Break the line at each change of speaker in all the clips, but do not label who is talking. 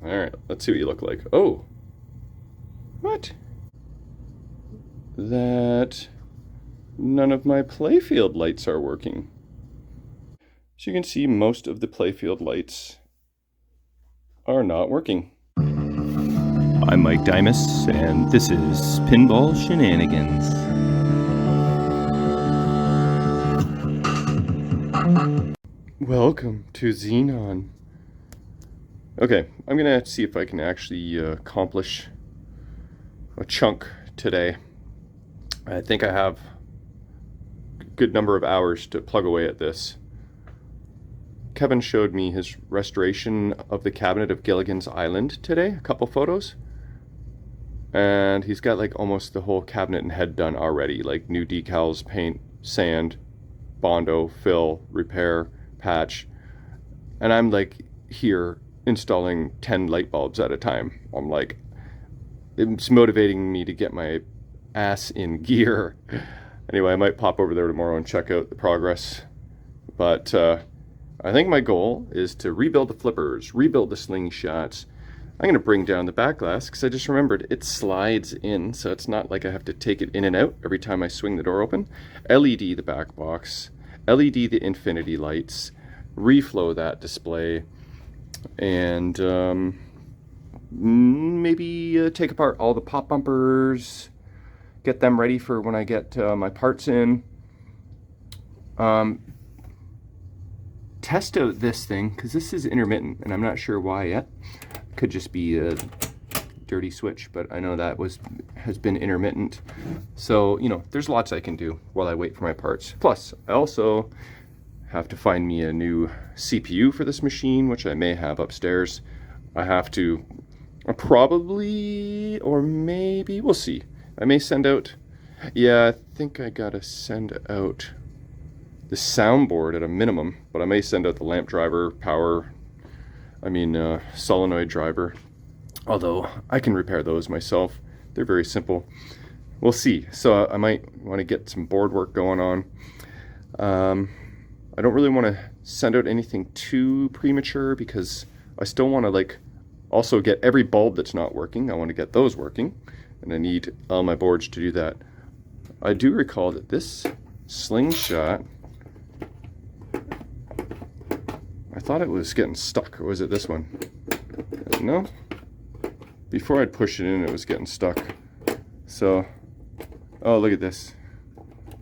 Alright, let's see what you look like. Oh! What? That none of my playfield lights are working. So you can see most of the playfield lights are not working. I'm Mike Dimas, and this is Pinball Shenanigans. Welcome to Xenon. Okay, I'm gonna see if I can actually accomplish a chunk today. I think I have a good number of hours to plug away at this. Kevin showed me his restoration of the cabinet of Gilligan's Island today, a couple photos. And he's got like almost the whole cabinet and head done already, like new decals, paint, sand, Bondo, fill, repair, patch. And I'm like here installing 10 light bulbs at a time. I'm like, it's motivating me to get my ass in gear. Anyway, I might pop over there tomorrow and check out the progress. But I think my goal is to rebuild the flippers, rebuild the slingshots. I'm going to bring down the back glass because I just remembered it slides in, so it's not like I have to take it in and out every time I swing the door open. LED the back box, LED the infinity lights, reflow that display, and maybe take apart all the pop bumpers, get them ready for when I get my parts in. Test out this thing because this is intermittent and I'm not sure why yet. Could just be a dirty switch, but I know that has been intermittent. So, you know, there's lots I can do while I wait for my parts. Plus, I also have to find me a new CPU for this machine, which I may have upstairs. I have to probably, or maybe, we'll see. I may send out, yeah, I think I gotta send out the soundboard at a minimum, but I may send out the lamp driver, solenoid driver, although I can repair those myself. They're very simple. We'll see. So I might want to get some board work going on. I don't really want to send out anything too premature because I still want to like also get every bulb that's not working. I want to get those working, and I need all my boards to do that. I do recall that this slingshot, I thought it was getting stuck, or was it this one? No? Before I'd push it in, it was getting stuck. So, oh, look at this.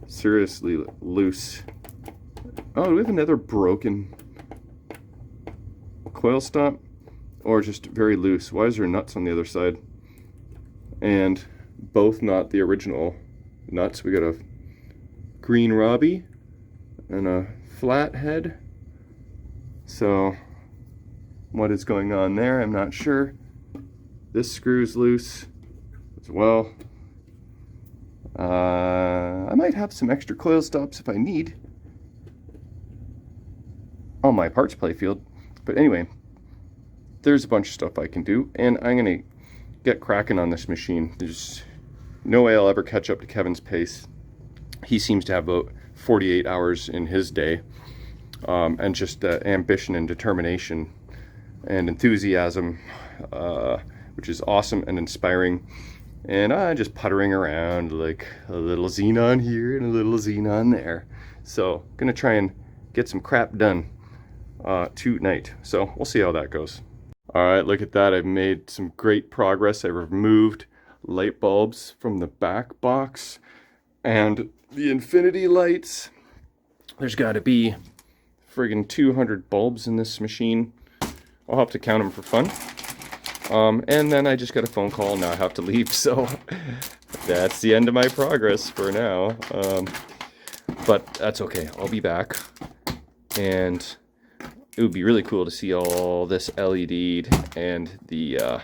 Seriously loose. Oh, do we have another broken coil stop? Or just very loose? Why is there nuts on the other side? And both not the original nuts. We got a green Robbie and a flat head. So, what is going on there? I'm not sure. This screw's loose as well. I might have some extra coil stops if I need on my parts playfield. But anyway, there's a bunch of stuff I can do, and I'm going to get cracking on this machine. There's no way I'll ever catch up to Kevin's pace. He seems to have about 48 hours in his day. And just ambition and determination and enthusiasm, which is awesome and inspiring. And I'm just puttering around like a little Xenon here and a little Xenon there. So, gonna try and get some crap done tonight. So, we'll see how that goes. Alright, look at that. I've made some great progress. I removed light bulbs from the back box and the infinity lights. There's got to be friggin' 200 bulbs in this machine. I'll have to count them for fun. And then I just got a phone call, now I have to leave, so that's the end of my progress for now. But that's okay, I'll be back. And it would be really cool to see all this LED'd and the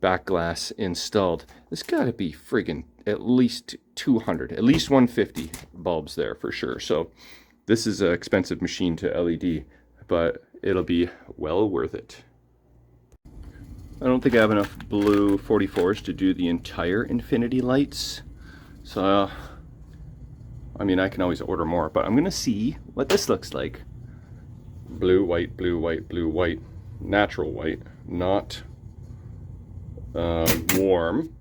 back glass installed. There's gotta be friggin' at least 200, at least 150 bulbs there for sure. So this is an expensive machine to LED, but it'll be well worth it. I don't think I have enough blue 44s to do the entire infinity lights. So, I mean, I can always order more, but I'm gonna see what this looks like. Blue, white, blue, white, blue, white. Natural white, not warm.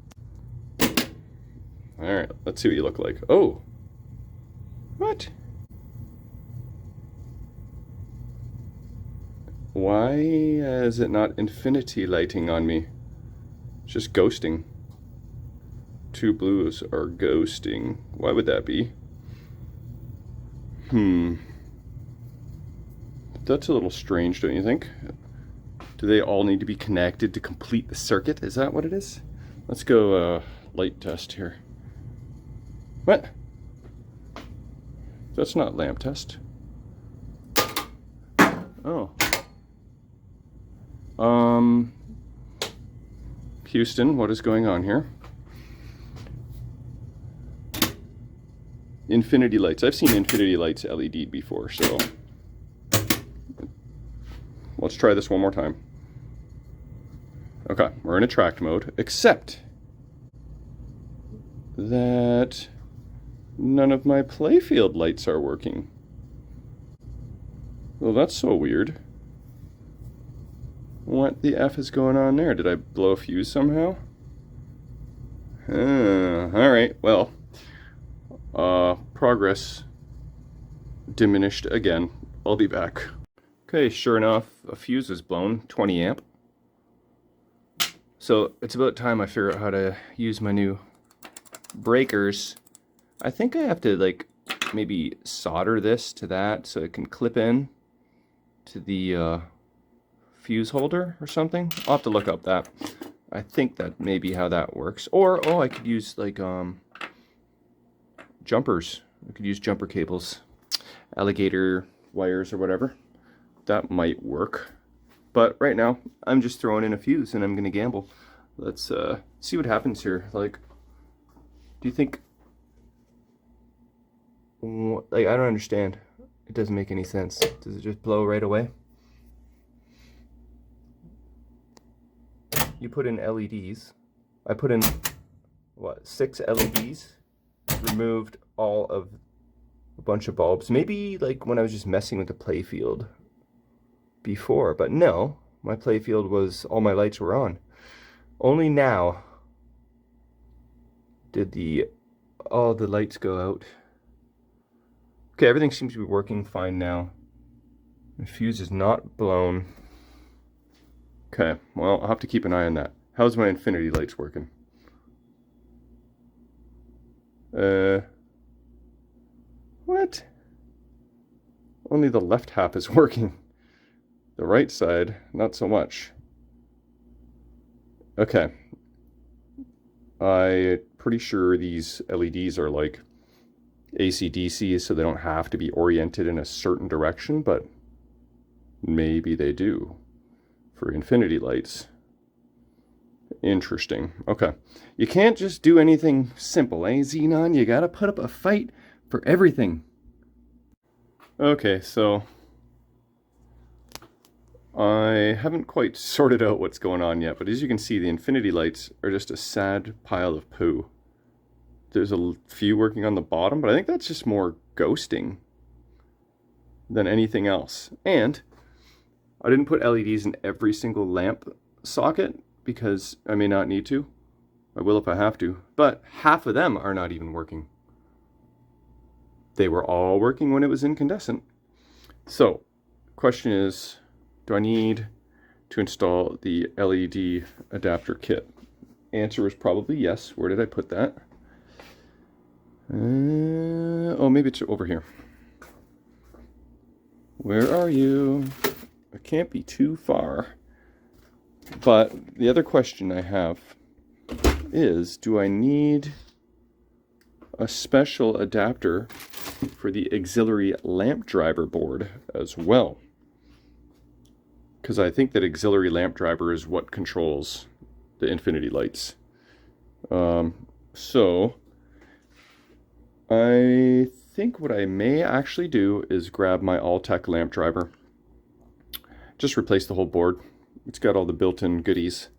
All right, let's see what you look like. Oh, what? Why is it not infinity lighting on me? It's just ghosting. Two blues are ghosting. Why would that be? That's a little strange, don't you think? Do they all need to be connected to complete the circuit? Is that what it is? Let's go light test here. What? That's not lamp test. Oh. Houston, what is going on here? Infinity lights. I've seen infinity lights LED before, so let's try this one more time. Okay, we're in attract mode, except that none of my playfield lights are working. Well, that's so weird. What the F is going on there? Did I blow a fuse somehow? Alright, well, progress diminished again. I'll be back. Okay, sure enough, a fuse is blown, 20 amp. So it's about time I figure out how to use my new breakers. I think I have to like maybe solder this to that so it can clip in to the fuse holder or something. I'll have to look up that. I think that may be how that works. Or, oh, I could use like jumpers. I could use jumper cables, alligator wires or whatever. That might work. But right now, I'm just throwing in a fuse and I'm gonna gamble. Let's see what happens here. Like, do you think, like, I don't understand. It doesn't make any sense. Does it just blow right away? You put in LEDs. I put in, what, 6 LEDs? Removed all of a bunch of bulbs. Maybe like when I was just messing with the playfield before, but no, my playfield was, all my lights were on. Only now did all the lights go out. Okay, everything seems to be working fine now. The fuse is not blown. Okay, well, I'll have to keep an eye on that. How's my infinity lights working? What? Only the left half is working. The right side, not so much. Okay. I'm pretty sure these LEDs are like AC/DC, so they don't have to be oriented in a certain direction, but maybe they do for infinity lights. Interesting. Okay. You can't just do anything simple, eh, Xenon? You gotta put up a fight for everything. Okay, so I haven't quite sorted out what's going on yet, but as you can see, the infinity lights are just a sad pile of poo. There's a few working on the bottom, but I think that's just more ghosting than anything else. And I didn't put LEDs in every single lamp socket because I may not need to. I will if I have to, but half of them are not even working. They were all working when it was incandescent. So, question is, do I need to install the LED adapter kit? Answer is probably yes. Where did I put that? Oh, maybe it's over here. Where are you? I can't be too far. But the other question I have is, do I need a special adapter for the auxiliary lamp driver board as well? Because I think that auxiliary lamp driver is what controls the infinity lights. So I think what I may actually do is grab my Alltech lamp driver. Just replace the whole board. It's got all the built-in goodies.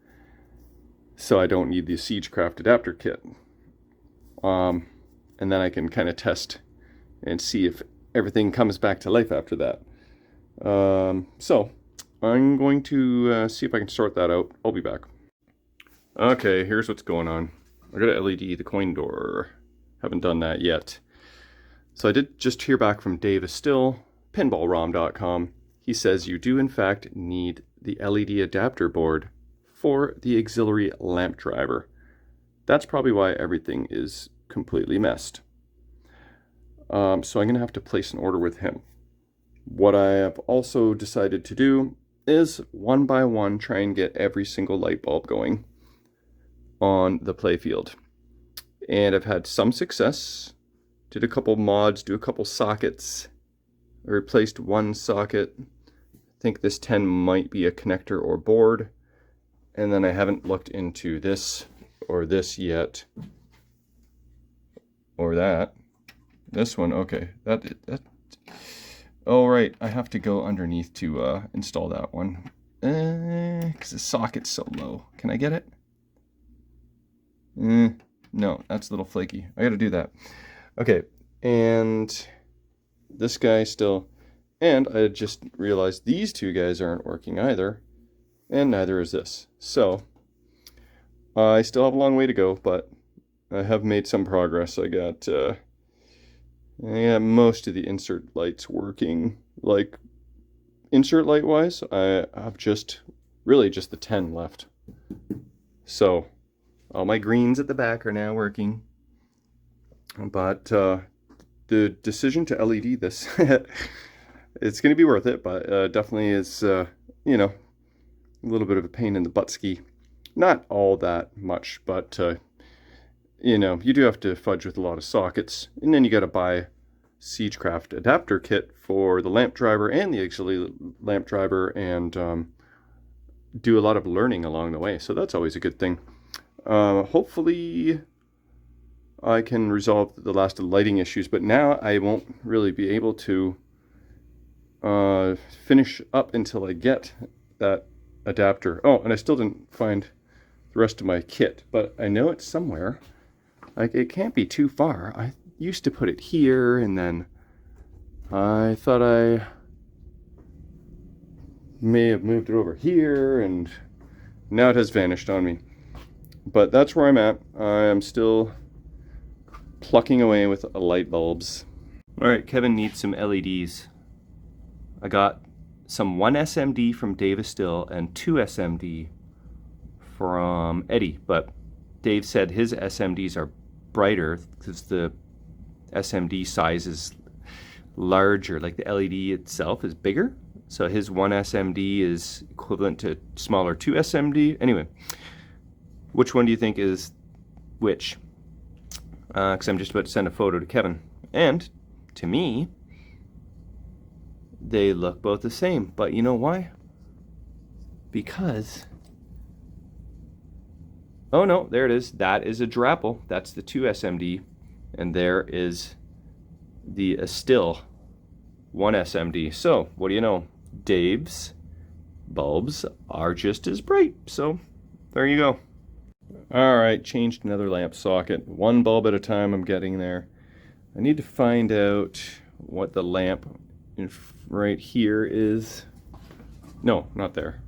So I don't need the Siegecraft adapter kit. And then I can kind of test and see if everything comes back to life after that. So I'm going to see if I can sort that out. I'll be back. Okay, here's what's going on. I got to LED the coin door. Haven't done that yet. So I did just hear back from Dave Still, pinballrom.com. He says you do in fact need the LED adapter board for the auxiliary lamp driver. That's probably why everything is completely messed. So I'm going to have to place an order with him. What I have also decided to do is one by one try and get every single light bulb going on the playfield. And I've had some success. Did a couple mods, do a couple sockets. I replaced one socket. I think this 10 might be a connector or board. And then I haven't looked into this or this yet. Or that. This one, okay. That. Oh, right. I have to go underneath to install that one. Because the socket's so low. Can I get it? No, that's a little flaky. I gotta do that. Okay, and this guy still. And I just realized these two guys aren't working either. And neither is this. So, I still have a long way to go, but I have made some progress. I got most of the insert lights working. Like, insert light wise, I have really just the 10 left. So, all my greens at the back are now working. But the decision to LED this, it's going to be worth it, but definitely is, a little bit of a pain in the butt ski. Not all that much, but, you do have to fudge with a lot of sockets. And then you got to buy Siegecraft adapter kit for the lamp driver and the auxiliary lamp driver, and do a lot of learning along the way. So that's always a good thing. Hopefully I can resolve the last of the lighting issues, but now I won't really be able to finish up until I get that adapter. Oh, and I still didn't find the rest of my kit, but I know it's somewhere. Like, it can't be too far. I used to put it here, and then I thought I may have moved it over here, and now it has vanished on me. But that's where I'm at. I am still plucking away with light bulbs. Alright, Kevin needs some LEDs. I got some 1 SMD from Dave Still and 2 SMD from Eddie, but Dave said his SMDs are brighter because the SMD size is larger, like the LED itself is bigger. So his 1 SMD is equivalent to smaller 2 SMD. Anyway, which one do you think is which? Because I'm just about to send a photo to Kevin. And to me, they look both the same. But you know why? Because... oh no, there it is. That is a Drapple. That's the 2 SMD. And there is the Still 1 SMD. So, what do you know? Dave's bulbs are just as bright. So, there you go. Alright, changed another lamp socket. One bulb at a time, I'm getting there. I need to find out what the lamp right here is. No, not there.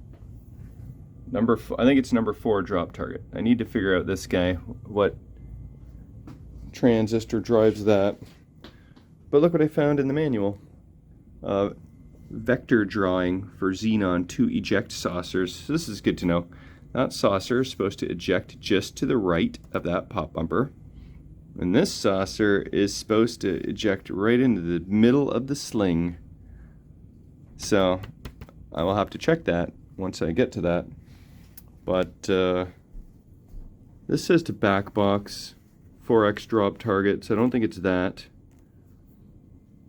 I think it's number 4 drop target. I need to figure out this guy, what transistor drives that. But look what I found in the manual. Vector drawing for Xenon 2 eject saucers. So this is good to know. That saucer is supposed to eject just to the right of that pop bumper. And this saucer is supposed to eject right into the middle of the sling. So I will have to check that once I get to that. But this says to back box 4x drop target, so I don't think it's that.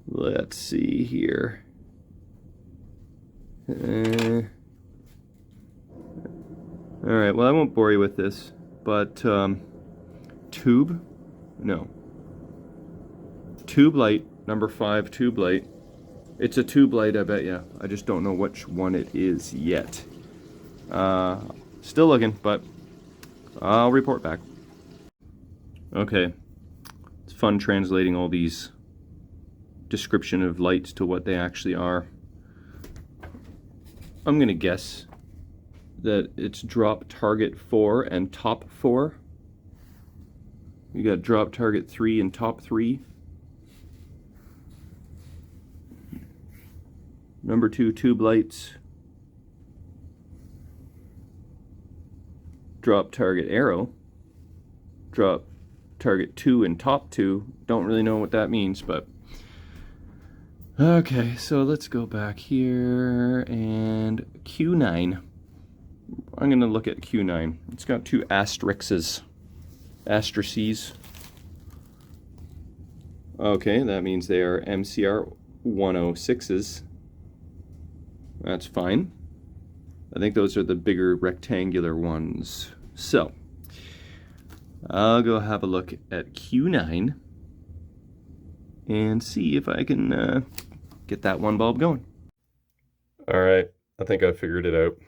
Let's see here. Alright, well I won't bore you with this, but tube? No. Tube light, number 5 tube light. It's a tube light, I bet ya. I just don't know which one it is yet. Still looking, but I'll report back. Okay, it's fun translating all these description of lights to what they actually are. I'm gonna guess that it's drop target 4 and top 4. You got drop target 3 and top 3. Number 2 tube lights. Drop target arrow. Drop target 2 and top 2. Don't really know what that means, but okay, so let's go back here and Q9. I'm going to look at Q9. It's got 2 asterisks. Okay, that means they are MCR 106s. That's fine. I think those are the bigger rectangular ones. So, I'll go have a look at Q9 and see if I can get that one bulb going. All right, I think I figured it out.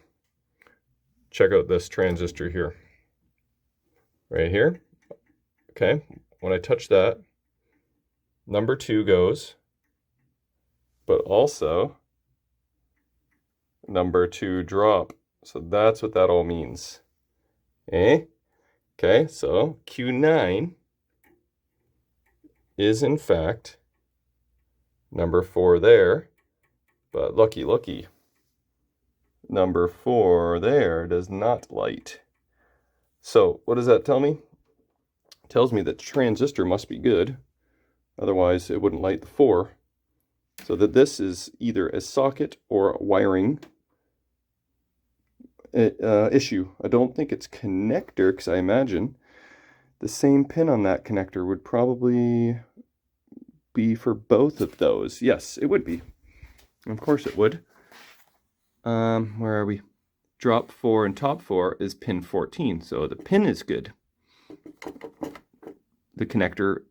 Check out this transistor here. Right here. Okay, when I touch that, number 2 goes, but also number 2 drop. So that's what that all means. Eh? Okay, so Q9 is in fact number 4 there, but looky, number 4 there does not light. So what does that tell me? It tells me that the transistor must be good, otherwise it wouldn't light the 4. So that this is either a socket or a wiring issue. I don't think it's connector, because I imagine the same pin on that connector would probably be for both of those. Yes, it would be. Of course it would. Where are we? Drop 4 and top 4 is pin 14, so the pin is good. The connector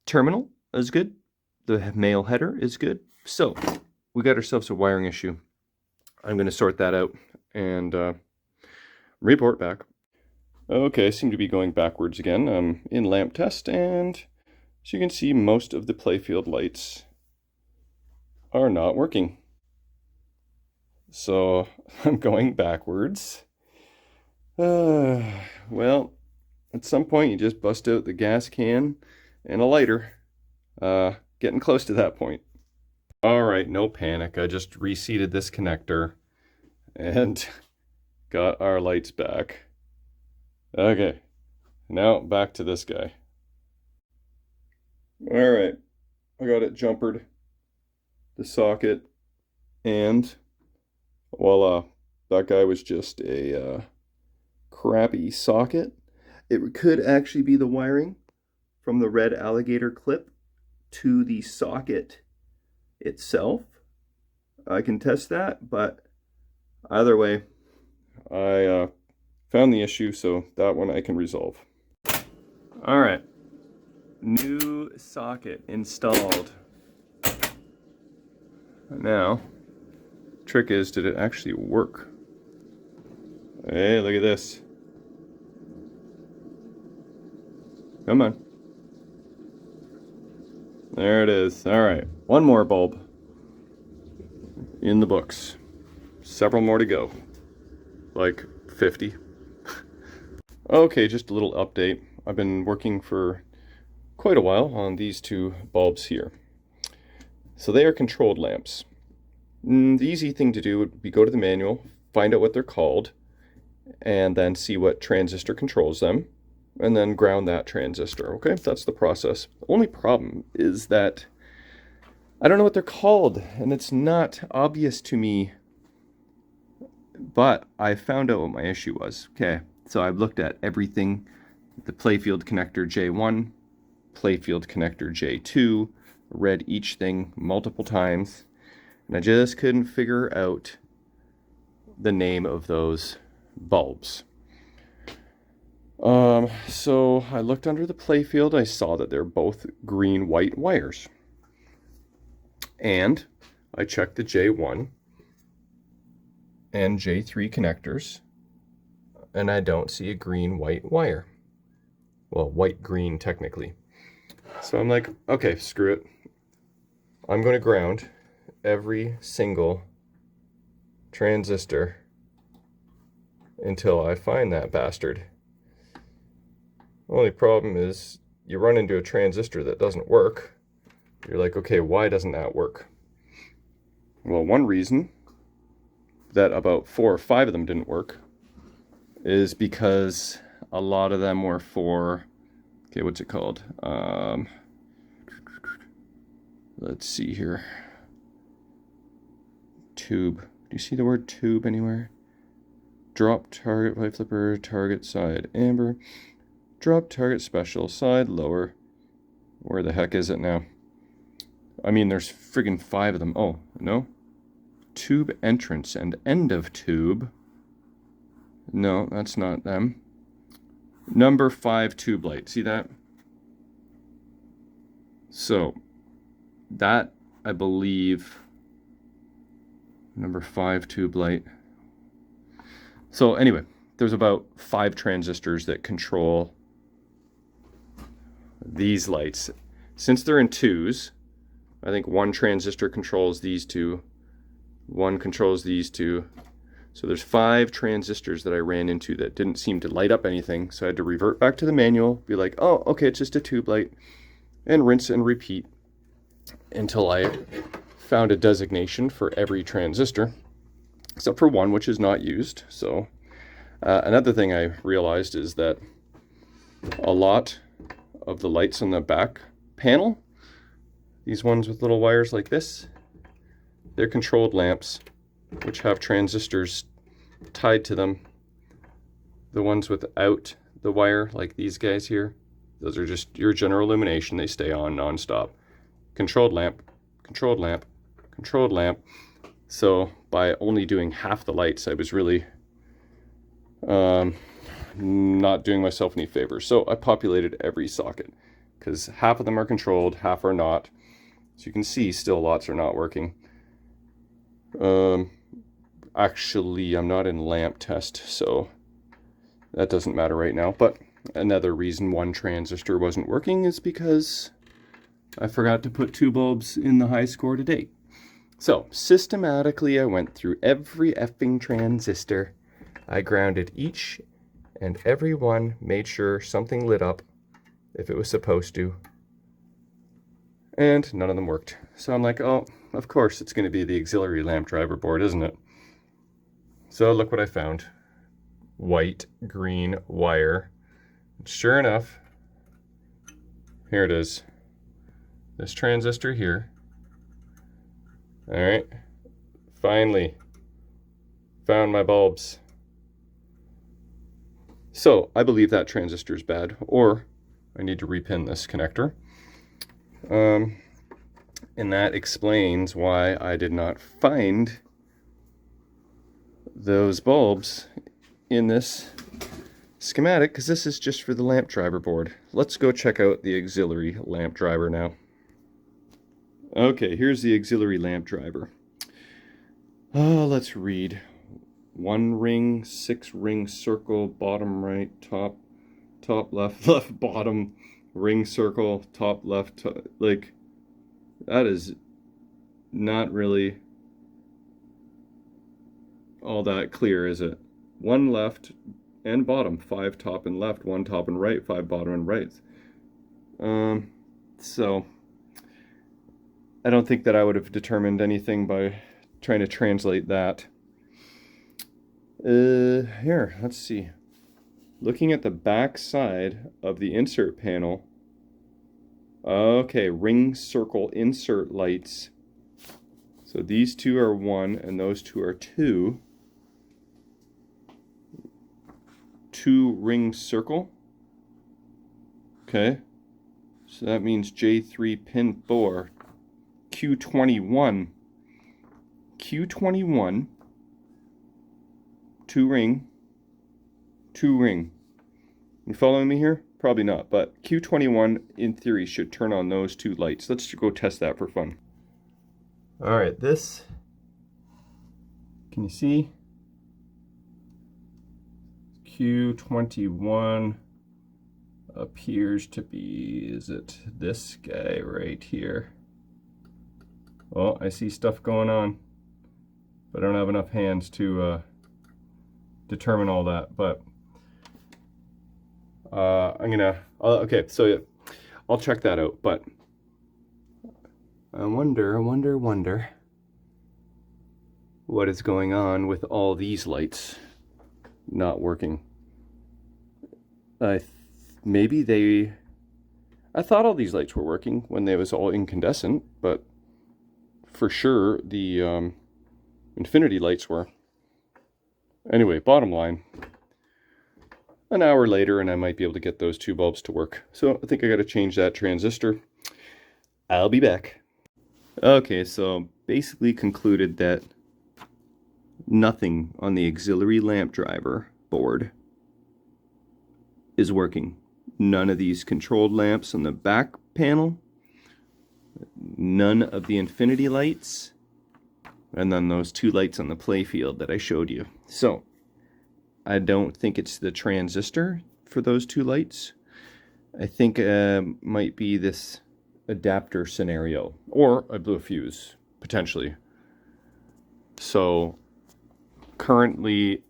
terminal is good. The male header is good. So we got ourselves a wiring issue. I'm going to sort that out and report back. Okay, I seem to be going backwards again. I'm in lamp test, and as you can see, most of the playfield lights are not working. So I'm going backwards. Well, at some point you just bust out the gas can and a lighter. Getting close to that point. Alright, no panic. I just reseated this connector and got our lights back. Okay, now back to this guy. Alright, I got it jumpered, the socket, and voila, that guy was just a crappy socket. It could actually be the wiring from the red alligator clip to the socket itself. I can test that, but either way, I found the issue, so that one I can resolve. Alright, new socket installed. Now, trick is, did it actually work? Hey, look at this. Come on. There it is. Alright, one more bulb in the books. Several more to go. Like 50. Okay, just a little update. I've been working for quite a while on these 2 bulbs here. So they are controlled lamps. The easy thing to do would be go to the manual, find out what they're called, and then see what transistor controls them, and then ground that transistor. Okay, that's the process. The only problem is that I don't know what they're called, and it's not obvious to me, but I found out what my issue was. Okay, so I've looked at everything, the playfield connector J1, playfield connector J2, read each thing multiple times, and I just couldn't figure out the name of those bulbs. So I looked under the playfield. I saw that they're both green-white wires. And I checked the J1 and J3 connectors, and I don't see a green-white wire. Well, white-green technically. So I'm like, okay, screw it. I'm going to ground, every single transistor until I find that bastard. Only problem is you run into a transistor that doesn't work. You're like, okay, why doesn't that work? Well, one reason that about 4 or 5 of them didn't work is because a lot of them were for, okay, what's it called? Let's see here. Tube. Do you see the word tube anywhere? Drop target light flipper, target side amber. Drop target special, side lower. Where the heck is it now? I mean, there's friggin' 5 of them. Oh, no? Tube entrance and end of tube. No, that's not them. Number 5 tube light. See that? So, that, I believe, number 5 tube light. So anyway, there's about 5 transistors that control these lights. Since they're in twos, I think 1 transistor controls these 2, 1 controls these 2. So there's 5 transistors that I ran into that didn't seem to light up anything. So I had to revert back to the manual, be like, oh, okay, it's just a tube light, and rinse and repeat until I found a designation for every transistor, except for 1 which is not used. So another thing I realized is that a lot of the lights on the back panel, these ones with little wires like this, they're controlled lamps which have transistors tied to them. The ones without the wire, like these guys here, those are just your general illumination. They stay on non-stop. Controlled lamp, controlled lamp, controlled lamp. So by only doing half the lights, I was really not doing myself any favors. So I populated every socket because half of them are controlled, half are not. So you can see still lots are not working. Actually, I'm not in lamp test, so that doesn't matter right now. But another reason 1 transistor wasn't working is because I forgot to put 2 bulbs in the high score to date. So systematically I went through every effing transistor. I grounded each and every one, made sure something lit up if it was supposed to, and none of them worked. So I'm like, oh, of course it's going to be the auxiliary lamp driver board, isn't it? So look what I found. White, green wire. And sure enough, here it is. This transistor here. All right, finally found my bulbs. So I believe that transistor is bad, or I need to repin this connector. And that explains why I did not find those bulbs in this schematic, because this is just for the lamp driver board. Let's go check out the auxiliary lamp driver now. Okay, here's the auxiliary lamp driver. Let's read. 1 ring, 6 ring circle, bottom right, top left, left bottom, ring circle, top left, like, that is not really all that clear, is it? 1 left and bottom, 5 top and left, 1 top and right, 5 bottom and right. So I don't think that I would have determined anything by trying to translate that. Here, let's see. Looking at the back side of the insert panel. Okay, ring circle insert lights. So these 2 are 1 and those 2 are 2. 2 ring circle. Okay. So that means J3 pin 4. Q21. Q21. 2 ring. 2 ring. You following me here? Probably not, but Q21 in theory should turn on those 2 lights. Let's go test that for fun. Alright, this, can you see? Q21 appears to be, is it this guy right here? Well, I see stuff going on, but I don't have enough hands to determine all that. But okay, so yeah, I'll check that out. But I wonder what is going on with all these lights not working. Maybe I thought all these lights were working when they was all incandescent, but for sure the infinity lights were. Anyway, bottom line, an hour later and I might be able to get those two bulbs to work. So I think I got to change that transistor. I'll be back. Okay, so basically concluded that nothing on the auxiliary lamp driver board is working. None of these controlled lamps on the back panel, none of the infinity lights, and then those two lights on the playfield that I showed you. So I don't think it's the transistor for those two lights. I think might be this adapter scenario, or I blew a fuse potentially. So currently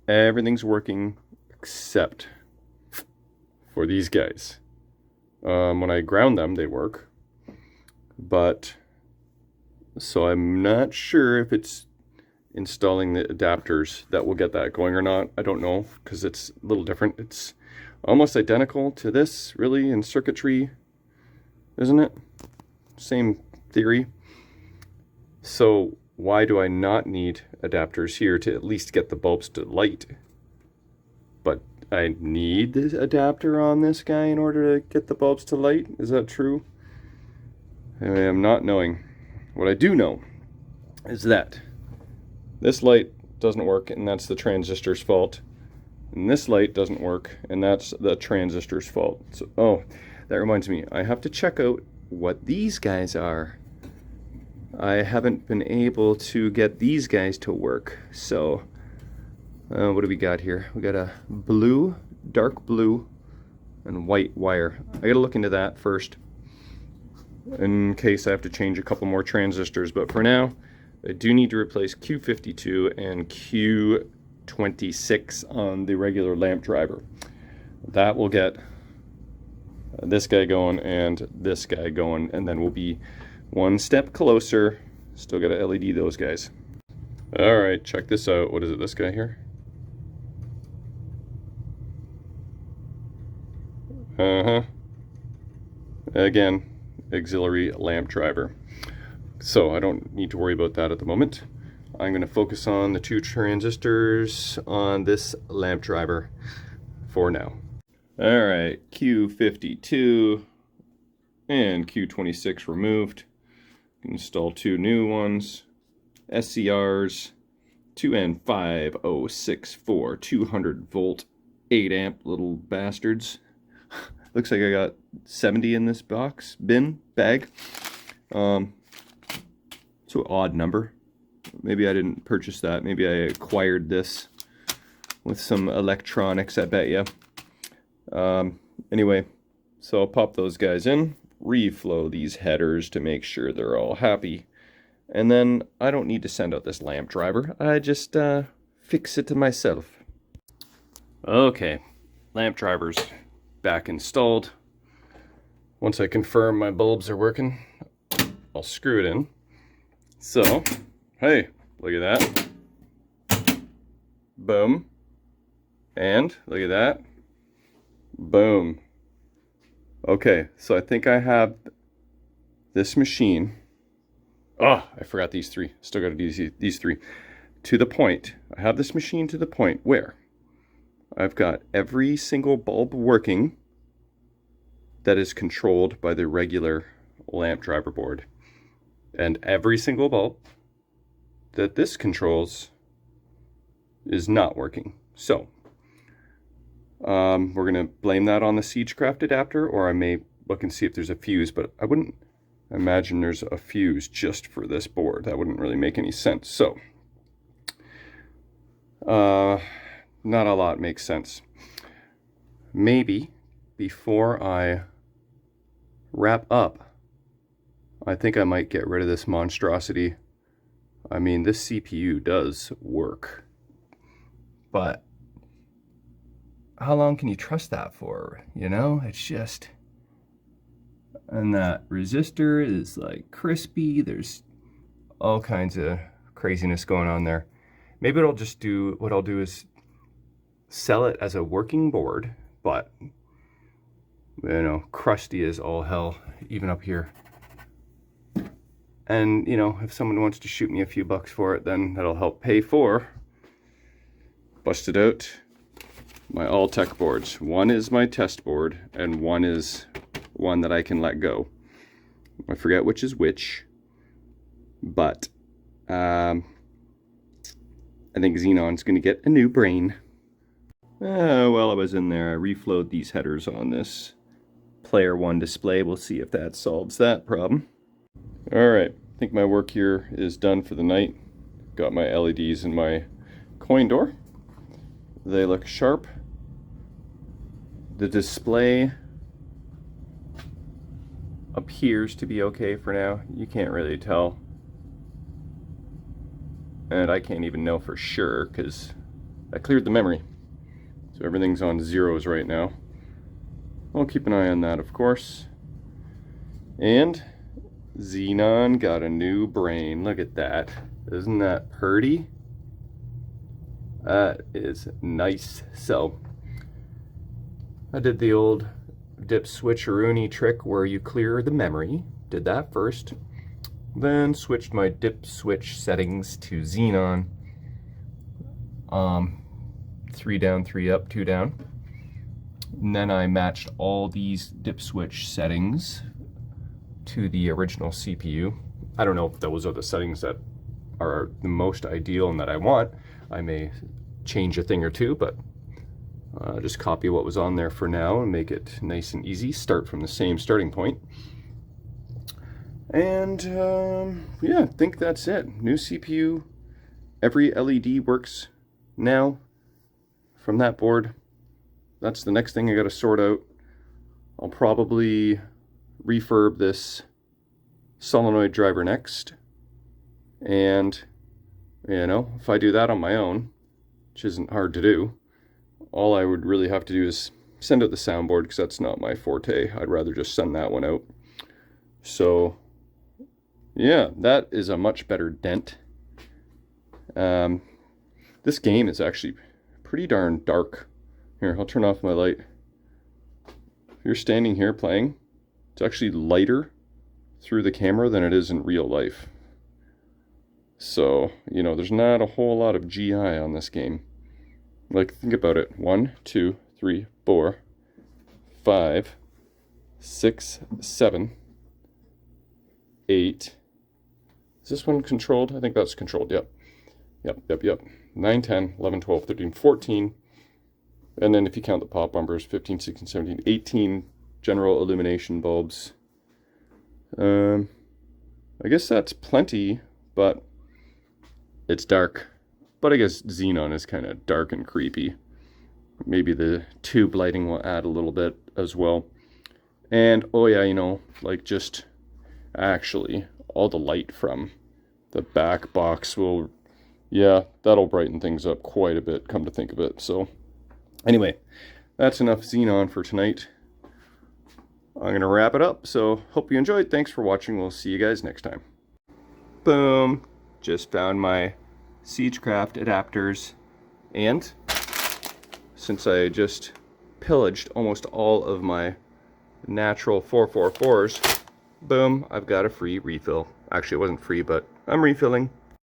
everything's working except for these guys. When I ground them, they work, but so I'm not sure if it's installing the adapters that will get that going or not. I don't know, because it's a little different. It's almost identical to this, really, in circuitry, isn't it? Same theory. So why do I not need adapters here to at least get the bulbs to light? But I need the adapter on this guy in order to get the bulbs to light? Is that true? I am not knowing. What I do know is that this light doesn't work, and that's the transistor's fault. And this light doesn't work, and that's the transistor's fault. So, oh, that reminds me, I have to check out what these guys are. I haven't been able to get these guys to work. So, what do we got here? We got a blue, dark blue, and white wire. I gotta look into that first, in case I have to change a couple more transistors. But for now, I do need to replace Q52 and Q26 on the regular lamp driver. That will get this guy going and this guy going, and then we'll be one step closer. Still got to LED those guys. All right, check this out. What is it, this guy here? Again, auxiliary lamp driver. So I don't need to worry about that at the moment. I'm going to focus on the two transistors on this lamp driver for now. All right, Q52 and Q26 removed. Install two new ones. SCRs 2N5064 200 volt 8 amp little bastards. Looks like I got 70 in this bag. So odd number. Maybe I didn't purchase that. Maybe I acquired this with some electronics, I bet you. Anyway, so I'll pop those guys in, reflow these headers to make sure they're all happy. And then I don't need to send out this lamp driver. I just fix it to myself. Okay, lamp driver's back installed. Once I confirm my bulbs are working, I'll screw it in. So, hey, look at that. Boom. And look at that. Boom. Okay, so I think I have this machine. Oh, I forgot these three. Still got to do these three. To the point. I have this machine to the point where I've got every single bulb working that is controlled by the regular lamp driver board. And every single bulb that this controls is not working. So, we're going to blame that on the Siegecraft adapter, or I may look and see if there's a fuse, but I wouldn't imagine there's a fuse just for this board. That wouldn't really make any sense. So, not a lot makes sense. Maybe before I wrap up I think I might get rid of this monstrosity. I mean, this CPU does work, but how long can you trust that for? You know, it's just, and that resistor is like crispy. There's all kinds of craziness going on there. Maybe what I'll do is sell it as a working board, but you know, crusty as all hell, even up here. And you know, if someone wants to shoot me a few bucks for it, then that'll help pay for, busted out, my all tech boards. One is my test board, and one is one that I can let go. I forget which is which, but I think Xenon's going to get a new brain. While I was in there, I reflowed these headers on this player 1 display. We'll see if that solves that problem. Alright, I think my work here is done for the night. Got my LEDs in my coin door. They look sharp. The display appears to be okay for now. You can't really tell. And I can't even know for sure because I cleared the memory. So everything's on zeros right now. I'll keep an eye on that, of course. And Xenon got a new brain. Look at that. Isn't that pretty? That is nice. So I did the old dip switcheroony trick where you clear the memory. Did that first. Then switched my dip switch settings to Xenon. 3 down, 3 up, 2 down. And then I matched all these dip switch settings to the original CPU. I don't know if those are the settings that are the most ideal and that I want. I may change a thing or two, but just copy what was on there for now and make it nice and easy. Start from the same starting point. And yeah, I think that's it. New CPU. Every LED works now from that board. That's the next thing I got to sort out. I'll probably refurb this solenoid driver next. And, you know, if I do that on my own, which isn't hard to do, all I would really have to do is send out the soundboard, because that's not my forte. I'd rather just send that one out. So, yeah, that is a much better dent. This game is actually pretty darn dark. Here, I'll turn off my light. If you're standing here playing, it's actually lighter through the camera than it is in real life. So, you know, there's not a whole lot of GI on this game. Like, think about it. 1, 2, 3, 4, 5, 6, 7, 8. Is this one controlled? I think that's controlled, yep. Yep. 9, 10, 11, 12, 13, 14. And then if you count the pop bumpers, 15, 16, 17, 18 general illumination bulbs. I guess that's plenty, but it's dark. But I guess Xenon is kind of dark and creepy. Maybe the tube lighting will add a little bit as well. And, oh yeah, you know, like just actually all the light from the back box will, yeah, that'll brighten things up quite a bit, come to think of it. So anyway, that's enough Xenon for tonight. I'm going to wrap it up, so hope you enjoyed. Thanks for watching. We'll see you guys next time. Boom! Just found my Siegecraft adapters, and since I just pillaged almost all of my natural 444s, boom, I've got a free refill. Actually, it wasn't free, but I'm refilling.